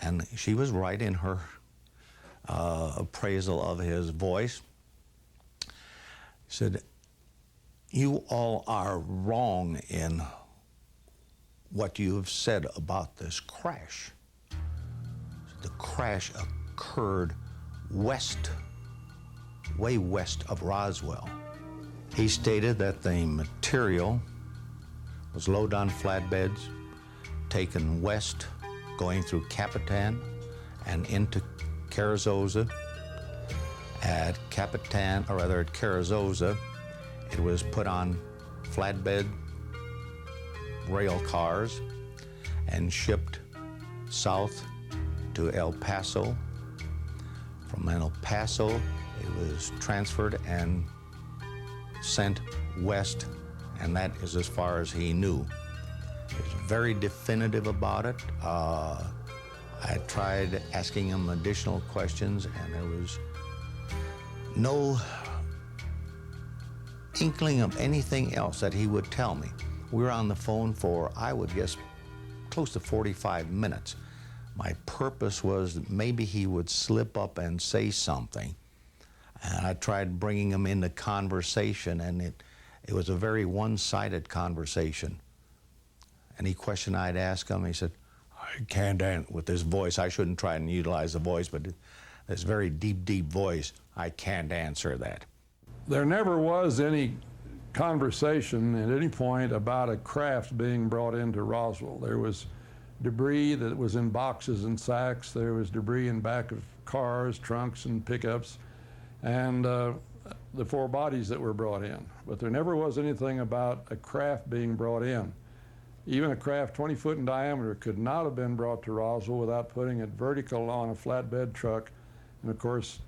and she was right in her appraisal of his voice. He said, "You all are wrong in what you have said about this crash. The crash occurred west, way west of Roswell." He stated that the material was loaded on flatbeds, taken west, going through Capitan and into Carrizosa. At Capitan, or rather at Carrizosa, it was put on flatbed rail cars and shipped south to El Paso. From El Paso, it was transferred and sent west, and that is as far as he knew. He was very definitive about it. I tried asking him additional questions, and there was no inkling of anything else that he would tell me. We were on the phone for, I would guess, close to 45 minutes. My purpose was that maybe he would slip up and say something. And I tried bringing him into conversation, and it was a very one-sided conversation. Any question I'd ask him, he said, "I can't answer," with this voice. I shouldn't try and utilize the voice, but this very deep, deep voice, "I can't answer that." There never was any conversation at any point about a craft being brought into Roswell. There was debris that was in boxes and sacks. There was debris in back of cars, trunks, and pickups, and the 4 bodies that were brought in. But there never was anything about a craft being brought in. Even a craft 20 foot in diameter could not have been brought to Roswell without putting it vertical on a flatbed truck, and of course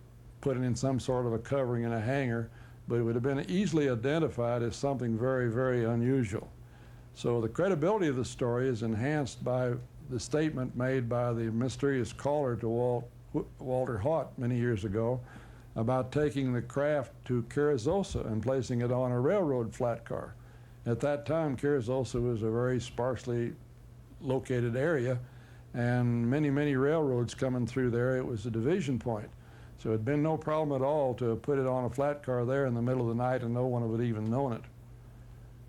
putting in some sort of a covering in a hangar, but it would have been easily identified as something very, very unusual. So the credibility of the story is enhanced by the statement made by the mysterious caller to Walter Haut many years ago about taking the craft to Carrizosa and placing it on a railroad flat car. At that time, Carrizosa was a very sparsely located area, and many, many railroads coming through there. It was a division point. So it had been no problem at all to put it on a flat car there in the middle of the night, and no one would have even known it.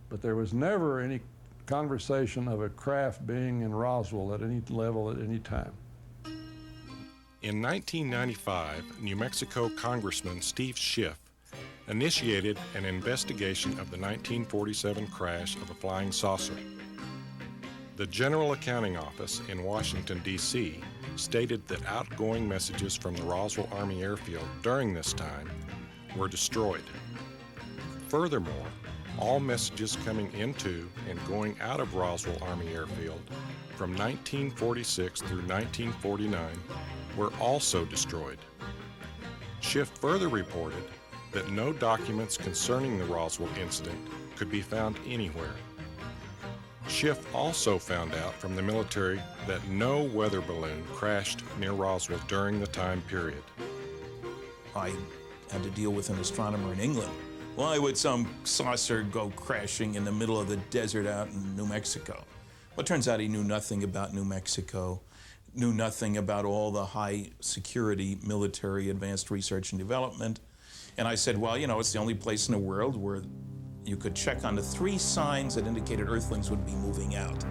But there was never any conversation of a craft being in Roswell at any level at any time. In 1995, New Mexico Congressman Steve Schiff initiated an investigation of the 1947 crash of a flying saucer. The General Accounting Office in Washington, D.C. stated that outgoing messages from the Roswell Army Air Field during this time were destroyed. Furthermore, all messages coming into and going out of Roswell Army Air Field from 1946 through 1949 were also destroyed. Schiff further reported that no documents concerning the Roswell incident could be found anywhere. Schiff also found out from the military that no weather balloon crashed near Roswell during the time period. I had to deal with an astronomer in England. Why would some saucer go crashing in the middle of the desert out in New Mexico? Well, it turns out he knew nothing about New Mexico, knew nothing about all the high security military advanced research and development. And I said, well, you know, it's the only place in the world where you could check on the 3 signs that indicated Earthlings would be moving out,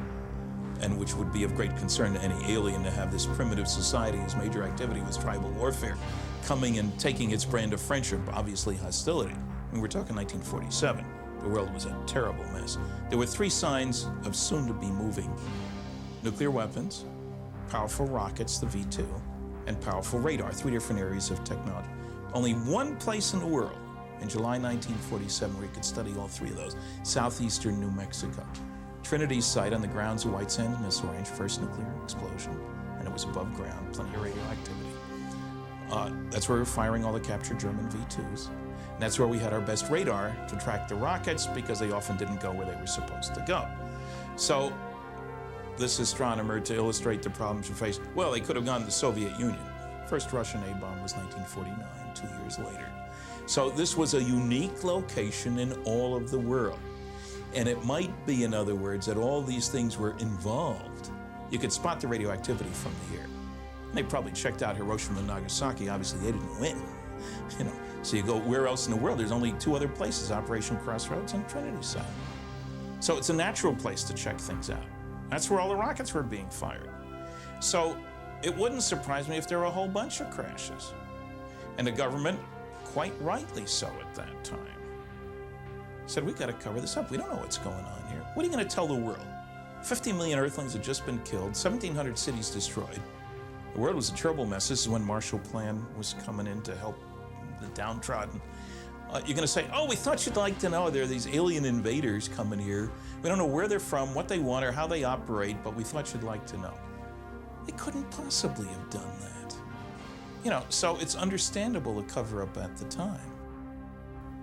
and which would be of great concern to any alien to have this primitive society whose major activity was tribal warfare coming and taking its brand of friendship, obviously hostility. I mean, we're talking 1947. The world was a terrible mess. There were 3 signs of soon-to-be moving nuclear weapons, powerful rockets, the V2, and powerful radar, 3 different areas of technology. Only one place in the world in July 1947 where you could study all 3 of those, southeastern New Mexico. Trinity site on the grounds of White Sands Missile Range, first nuclear explosion, and it was above ground, plenty of radioactivity. That's where we were firing all the captured German V2s. And that's where we had our best radar to track the rockets because they often didn't go where they were supposed to go. So this astronomer, to illustrate the problems we faced, well, they could have gone to the Soviet Union. First Russian A-bomb was 1949, 2 years later. So this was a unique location in all of the world. And it might be, in other words, that all these things were involved. You could spot the radioactivity from the air. They probably checked out Hiroshima and Nagasaki. Obviously, they didn't win. You know, so you go, where else in the world? There's only two other places, Operation Crossroads and Trinity Site. So it's a natural place to check things out. That's where all the rockets were being fired. So it wouldn't surprise me if there were a whole bunch of crashes. And the government, quite rightly so at that time, said, we got to cover this up. We don't know what's going on here. What are you going to tell the world? 50 million Earthlings had just been killed, 1,700 cities destroyed. The world was a terrible mess. This is when Marshall Plan was coming in to help the downtrodden. You're going to say, oh, we thought you'd like to know there are these alien invaders coming here. We don't know where they're from, what they want, or how they operate, but we thought you'd like to know. They couldn't possibly have done that. You know, so it's understandable to cover up at the time.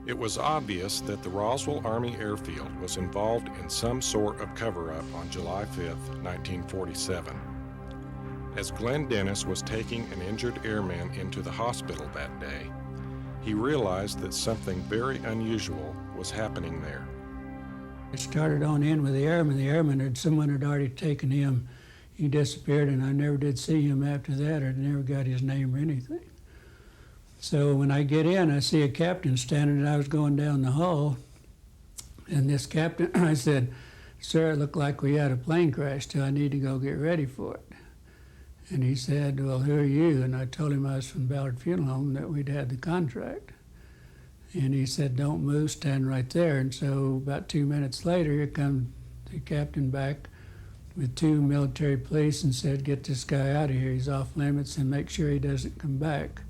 It was obvious that the Roswell Army Air Field was involved in some sort of cover-up on July 5th, 1947. As Glenn Dennis was taking an injured airman into the hospital that day, he realized that something very unusual was happening there. It started on in with the airman. Someone had already taken him. He disappeared, and I never did see him after that, or never got his name or anything. So when I get in, I see a captain standing, and I was going down the hall, and this captain, I said, sir, it looked like we had a plane crash, so I need to go get ready for it. And he said, well, who are you? And I told him I was from Ballard Funeral Home, that we'd had the contract. And he said, don't move, stand right there. And so about 2 minutes later, here comes the captain back with 2 military police and said, get this guy out of here, he's off limits, and make sure he doesn't come back.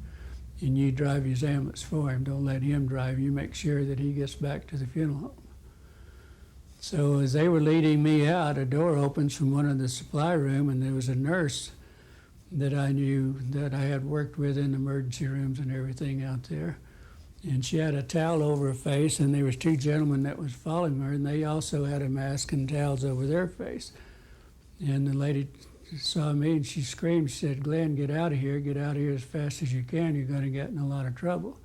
And you drive his ambulance for him. Don't let him drive. You make sure that he gets back to the funeral home. So as they were leading me out, a door opens from one of the supply room, and there was a nurse that I knew that I had worked with in emergency rooms and everything out there. And she had a towel over her face, and there was 2 gentlemen that was following her, and they also had a mask and towels over their face. And the lady saw me, and she screamed. She said, Glenn, get out of here as fast as you can. You're going to get in a lot of trouble.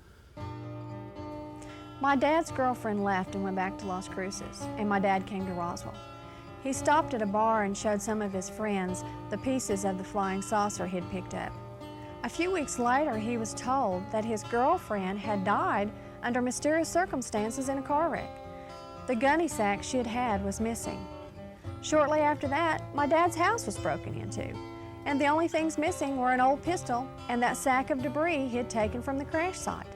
My dad's girlfriend left and went back to Las Cruces, and my dad came to Roswell. He stopped at a bar and showed some of his friends the pieces of the flying saucer he'd picked up. A few weeks later, he was told that his girlfriend had died under mysterious circumstances in a car wreck. The gunny sack she had had was missing. Shortly after that, my dad's house was broken into, and the only things missing were an old pistol and that sack of debris he had taken from the crash site.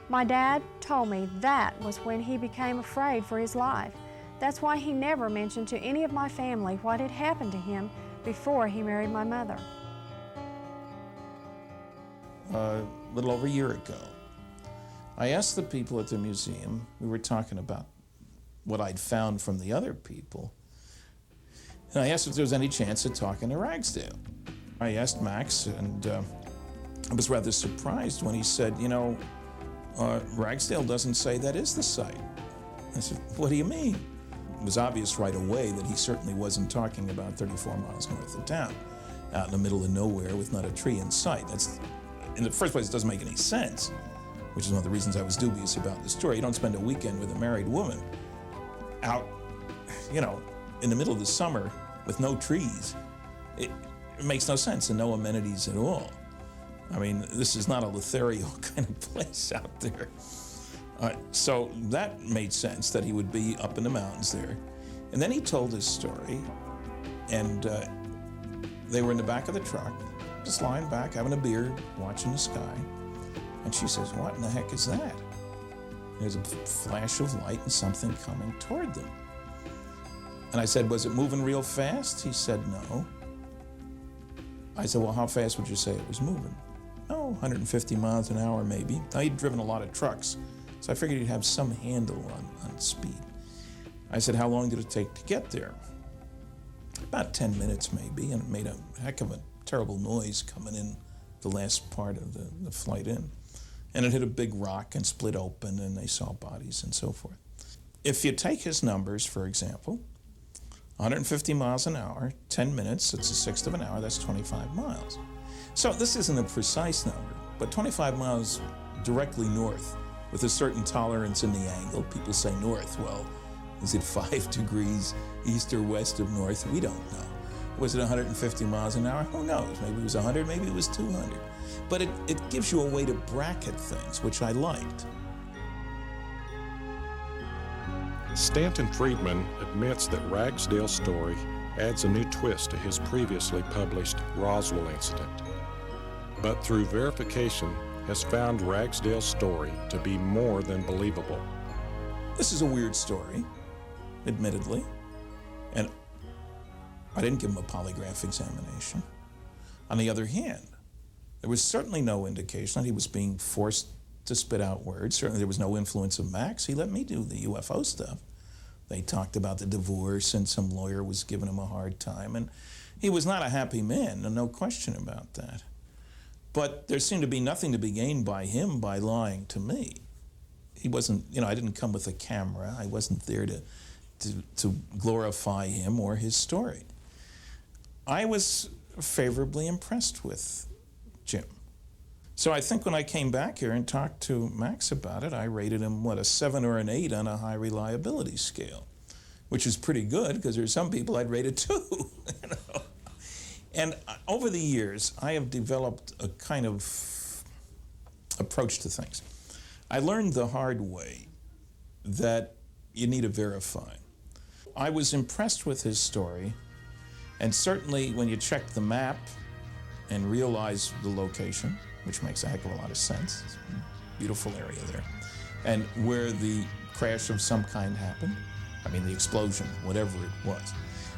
My dad told me that was when he became afraid for his life. That's why he never mentioned to any of my family what had happened to him before he married my mother. A little over a year ago, I asked the people at the museum, we were talking about what I'd found from the other people, and I asked if there was any chance of talking to Ragsdale. I asked Max, and I was rather surprised when he said, you know, Ragsdale doesn't say that is the site. I said, what do you mean? It was obvious right away that he certainly wasn't talking about 34 miles north of town, out in the middle of nowhere with not a tree in sight. That's, in the first place, it doesn't make any sense, which is one of the reasons I was dubious about the story. You don't spend a weekend with a married woman out, you know, in the middle of the summer with no trees. It makes no sense and no amenities at all. I mean, this is not a Lothario kind of place out there. So that made sense that he would be up in the mountains there. And then he told his story, and they were in the back of the truck, just lying back, having a beer, watching the sky. And she says, what in the heck is that? There's a flash of light and something coming toward them. And I said, was it moving real fast? He said, no. I said, well, how fast would you say it was moving? Oh, 150 miles an hour maybe. Now, he'd driven a lot of trucks, so I figured he'd have some handle on speed. I said, how long did it take to get there? About 10 minutes maybe, and it made a heck of a terrible noise coming in the last part of the flight in. And it hit a big rock and split open, and they saw bodies and so forth. If you take his numbers, for example, 150 miles an hour, 10 minutes, it's a sixth of an hour, that's 25 miles. So this isn't a precise number, but 25 miles directly north with a certain tolerance in the angle. People say north. Well, Is it 5 degrees east or west of north? We don't know. Was it 150 miles an hour? Who knows? Maybe it was 100, maybe it was 200. But it gives you a way to bracket things, which I liked. Stanton Friedman admits that Ragsdale's story adds a new twist to his previously published Roswell Incident, but through verification has found Ragsdale's story to be more than believable. This is a weird story, admittedly, and I didn't give him a polygraph examination. On the other hand, there was certainly no indication that he was being forced to spit out words. Certainly there was no influence of Max. He let me do the UFO stuff. They talked about the divorce and some lawyer was giving him a hard time, and he was not a happy man, no question about that. But there seemed to be nothing to be gained by him by lying to me. He wasn't, I didn't come with a camera. I wasn't there to glorify him or his story. I was favorably impressed with Jim. So I think when I came back here and talked to Max about it, I rated him, a 7 or an 8 on a high reliability scale, which is pretty good because there's some people I'd rate a 2. And over the years, I have developed a kind of approach to things. I learned the hard way that you need to verify. I was impressed with his story, and certainly when you check the map and realize the location, which makes a heck of a lot of sense, it's a beautiful area there, and where the crash of some kind happened, the explosion, whatever it was.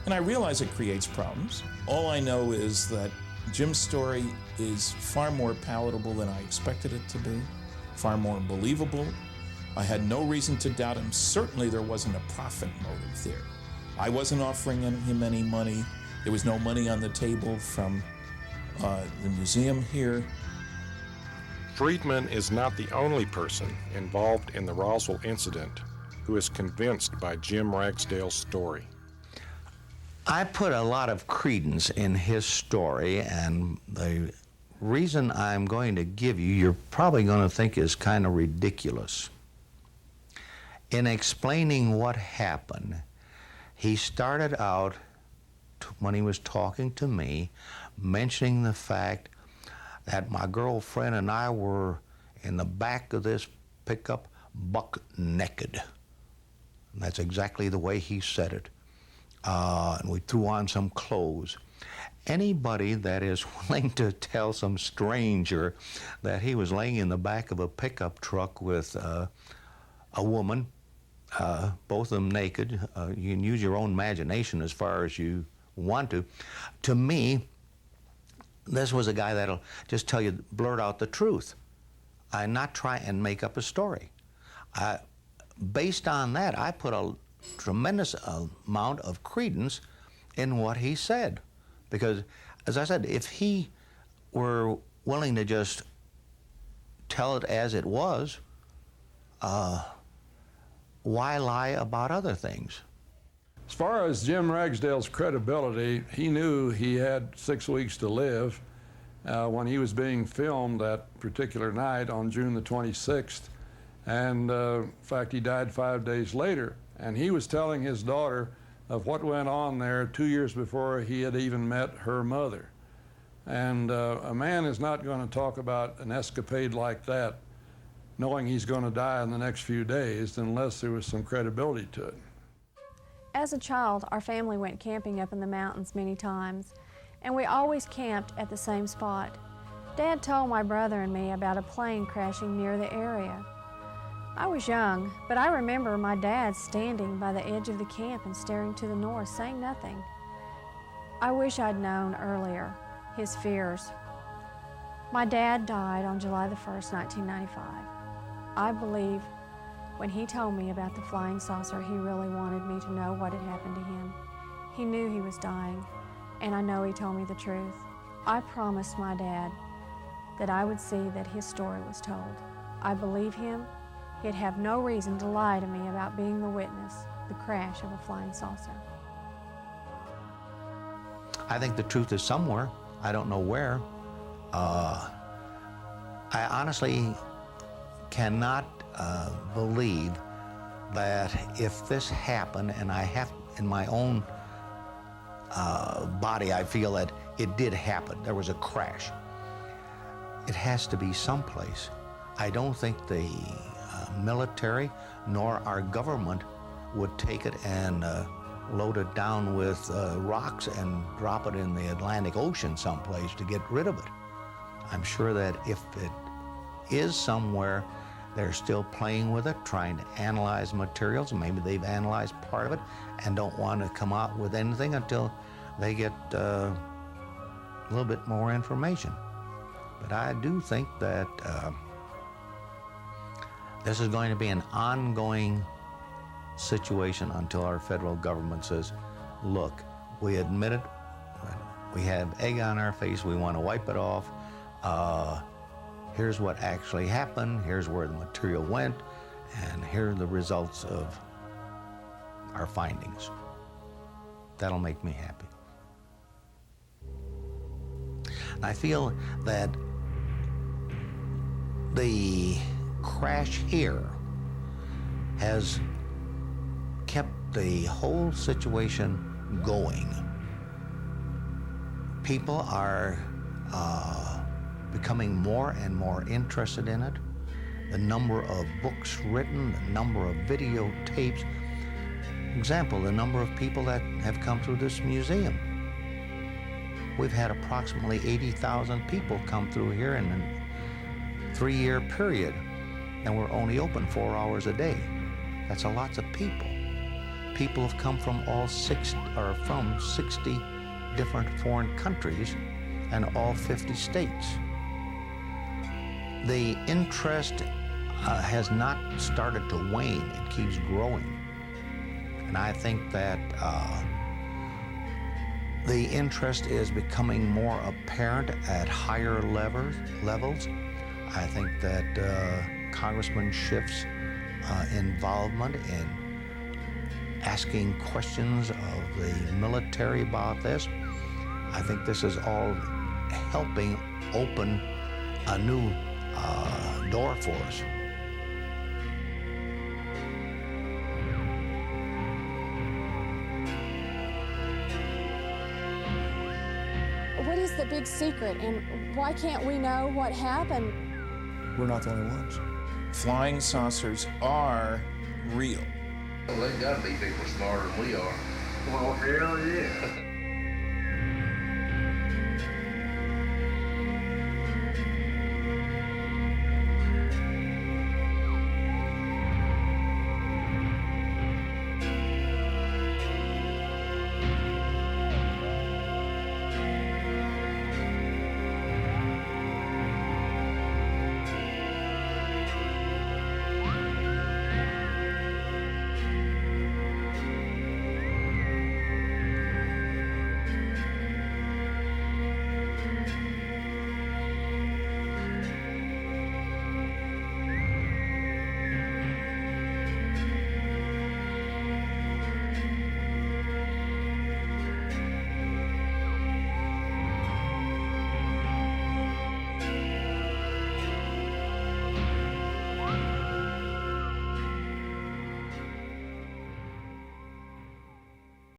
And I realize it creates problems. All I know is that Jim's story is far more palatable than I expected it to be, far more believable. I had no reason to doubt him. Certainly there wasn't a profit motive there. I wasn't offering him any money. There was no money on the table from the museum here. Friedman is not the only person involved in the Roswell incident who is convinced by Jim Ragsdale's story. I put a lot of credence in his story, and the reason I'm going to give you, you're probably going to think is kind of ridiculous. In explaining what happened, he started out, when he was talking to me, mentioning the fact that my girlfriend and I were in the back of this pickup buck naked. And that's exactly the way he said it. And we threw on some clothes. Anybody that is willing to tell some stranger that he was laying in the back of a pickup truck with a woman, both of them naked, you can use your own imagination as far as you want to. To me, this was a guy that'll just tell you, blurt out the truth. I not try and make up a story. Based on that, I put a tremendous amount of credence in what he said. Because, as I said, if he were willing to just tell it as it was, why lie about other things? As far as Jim Ragsdale's credibility, he knew he had 6 weeks to live when he was being filmed that particular night on June the 26th. And in fact, he died 5 days later. And he was telling his daughter of what went on there 2 years before he had even met her mother. And a man is not going to talk about an escapade like that knowing he's going to die in the next few days unless there was some credibility to it. As a child, our family went camping up in the mountains many times, and we always camped at the same spot. Dad told my brother and me about a plane crashing near the area. I was young, but I remember my dad standing by the edge of the camp and staring to the north, saying nothing. I wish I'd known earlier his fears. My dad died on July the 1st, 1995. I believe when he told me about the flying saucer, he really wanted me to know what had happened to him. He knew he was dying, and I know he told me the truth. I promised my dad that I would see that his story was told. I believe him. He'd have no reason to lie to me about being the witness, the crash of a flying saucer. I think the truth is somewhere. I don't know where. I honestly cannot believe that if this happened, and I have in my own body, I feel that it did happen. There was a crash. It has to be someplace. I don't think the military nor our government would take it and load it down with rocks and drop it in the Atlantic Ocean someplace to get rid of it. I'm sure that if it is somewhere, they're still playing with it, trying to analyze materials. Maybe they've analyzed part of it and don't want to come out with anything until they get a little bit more information. But I do think that this is going to be an ongoing situation until our federal government says, look, we admit it, we have egg on our face, we want to wipe it off. Here's what actually happened, here's where the material went, and here are the results of our findings. That'll make me happy. I feel that the crash here has kept the whole situation going. People are becoming more and more interested in it. The number of books written, the number of videotapes. Example, the number of people that have come through this museum. We've had approximately 80,000 people come through here in a 3-year period, and we're only open 4 hours a day. That's a lot of people. People have come from from 60 different foreign countries and all 50 states. The interest has not started to wane, it keeps growing. And I think that the interest is becoming more apparent at higher levels. I think that Congressman Schiff's involvement in asking questions of the military about this, I think this is all helping open a new door for us. What is the big secret, and why can't we know what happened? We're not the only ones. Flying saucers are real. Well, there's got to be people smarter than we are. Well, hell yeah.